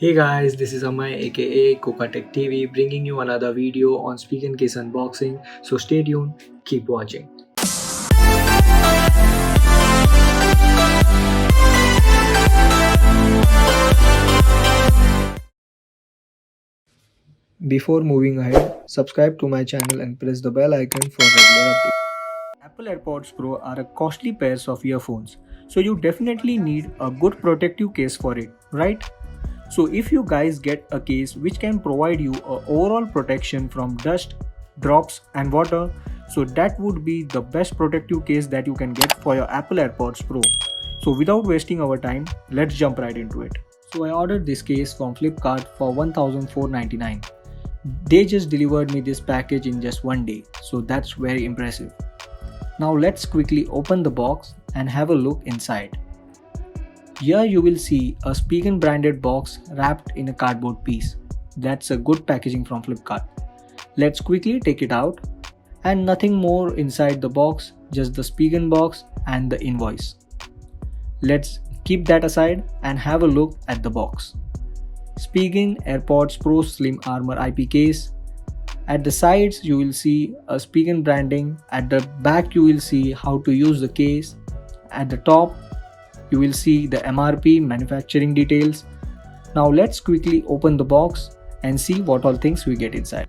Hey guys, this is Amay aka Kokatech TV bringing you another video on Speak and Case unboxing. So stay tuned, keep watching. Before moving ahead, subscribe to my channel and press the bell icon for regular updates. Apple AirPods Pro are a costly pair of earphones, so you definitely need a good protective case for it, right? So if you guys get a case which can provide you a overall protection from dust, drops and water, so that would be the best protective case that you can get for your Apple AirPods Pro. So without wasting our time, let's jump right into it. So I ordered this case from Flipkart for 1499. They just delivered me this package in just one day, so that's very impressive. Now let's quickly open the box and have a look inside. Here you will see a Spigen branded box wrapped in a cardboard piece. That's a good packaging from Flipkart. Let's quickly take it out, and nothing more inside the box, just the Spigen box and the invoice. Let's keep that aside and have a look at the box. Spigen AirPods Pro Slim Armor IP case. At the sides you will see a Spigen branding, at the back you will see how to use the case, at the top you will see the MRP manufacturing details. Now let's quickly open the box and see what all things we get inside.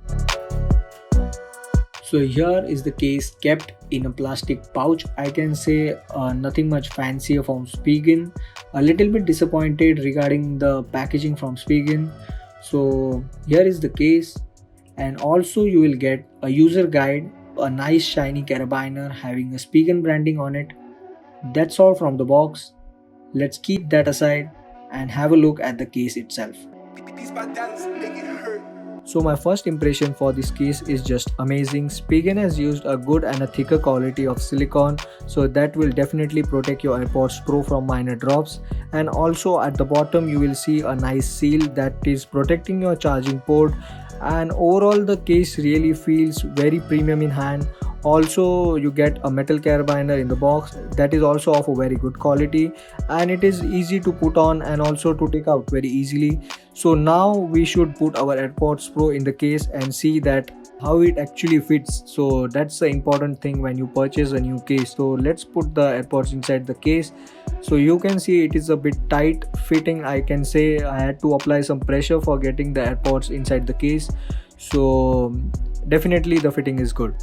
So here is the case kept in a plastic pouch. I can say nothing much fancier from Spigen. A little bit disappointed regarding the packaging from Spigen. So here is the case, and also you will get a user guide, a nice shiny carabiner having a Spigen branding on it. That's all from the box. Let's keep that aside and have a look at the case itself. So my first impression for this case is just amazing. Spigen has used a good and a thicker quality of silicone, so that will definitely protect your AirPods Pro from minor drops. And also at the bottom you will see a nice seal that is protecting your charging port, and overall the case really feels very premium in hand. Also you get a metal carabiner in the box that is also of a very good quality, and it is easy to put on and also to take out very easily. So now we should put our AirPods Pro in the case and see that how it actually fits. So that's the important thing when you purchase a new case. So let's put the AirPods inside the case. So you can see it is a bit tight fitting. I can say I had to apply some pressure for getting the AirPods inside the case. So definitely the fitting is good.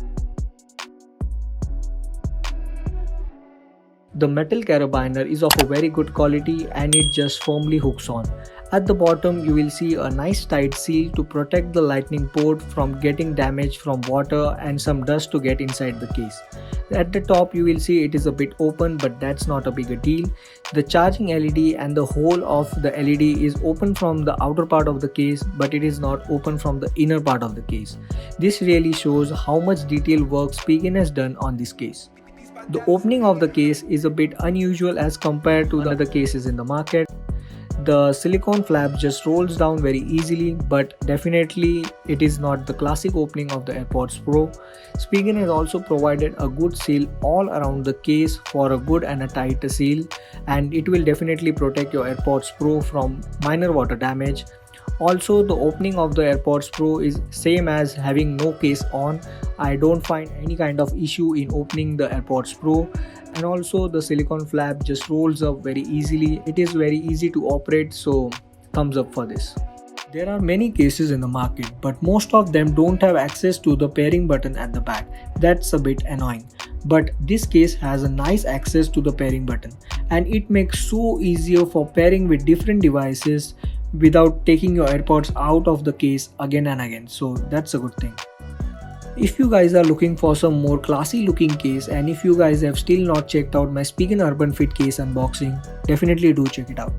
The metal carabiner is of a very good quality and it just firmly hooks on. At the bottom you will see a nice tight seal to protect the lightning port from getting damaged from water and some dust to get inside the case. At the top you will see it is a bit open, but that's not a big a deal. The charging LED and the whole of the LED is open from the outer part of the case, but it is not open from the inner part of the case. This really shows how much detailed work Spigen has done on this case. The opening of the case is a bit unusual as compared to the other cases in the market. The silicone flap just rolls down very easily, but definitely it is not the classic opening of the AirPods Pro. Spigen has also provided a good seal all around the case for a good and a tight seal, and it will definitely protect your AirPods Pro from minor water damage. Also, the opening of the AirPods Pro is same as having no case on. I don't find any kind of issue in opening the AirPods Pro, and also the silicone flap just rolls up very easily. It is very easy to operate, so thumbs up for this. There are many cases in the market, but most of them don't have access to the pairing button at the back. That's a bit annoying. But this case has a nice access to the pairing button, and it makes so easier for pairing with different devices without taking your AirPods out of the case again and again. So that's a good thing. If you guys are looking for some more classy looking case, and if you guys have still not checked out my Spigen Urban Fit case unboxing, definitely do check it out.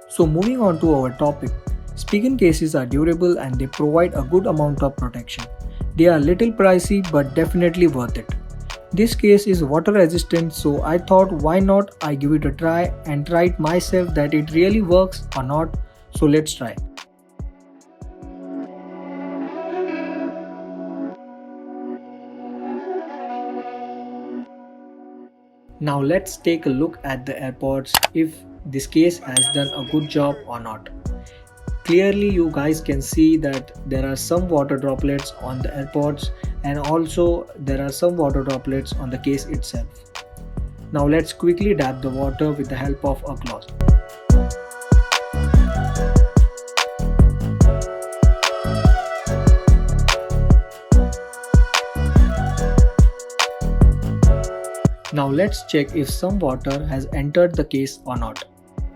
So moving on to our topic, Spigen cases are durable and they provide a good amount of protection. They are little pricey but definitely worth it. This case is water resistant, so I thought why not I give it a try and try it myself that it really works or not. So let's try. Now let's take a look at the AirPods if this case has done a good job or not. Clearly you guys can see that there are some water droplets on the AirPods, and also there are some water droplets on the case itself. Now let's quickly dab the water with the help of a cloth. Now let's check if some water has entered the case or not.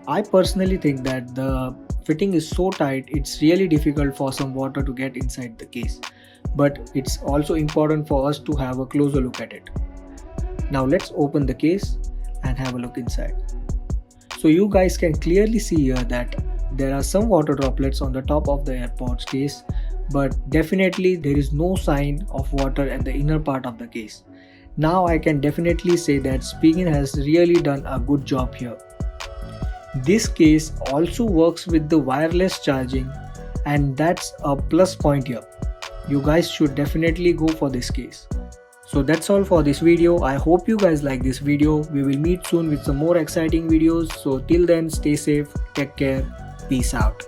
I personally think that the fitting is so tight it's really difficult for some water to get inside the case. But it's also important for us to have a closer look at it. Now let's open the case and have a look inside. So you guys can clearly see here that there are some water droplets on the top of the AirPods case, but definitely there is no sign of water at the inner part of the case. Now I can definitely say that Spigen has really done a good job here. This case also works with the wireless charging, and that's a plus point here. You guys should definitely go for this case. So that's all for this video. I hope you guys like this video. We will meet soon with some more exciting videos. So till then, stay safe, take care, peace out.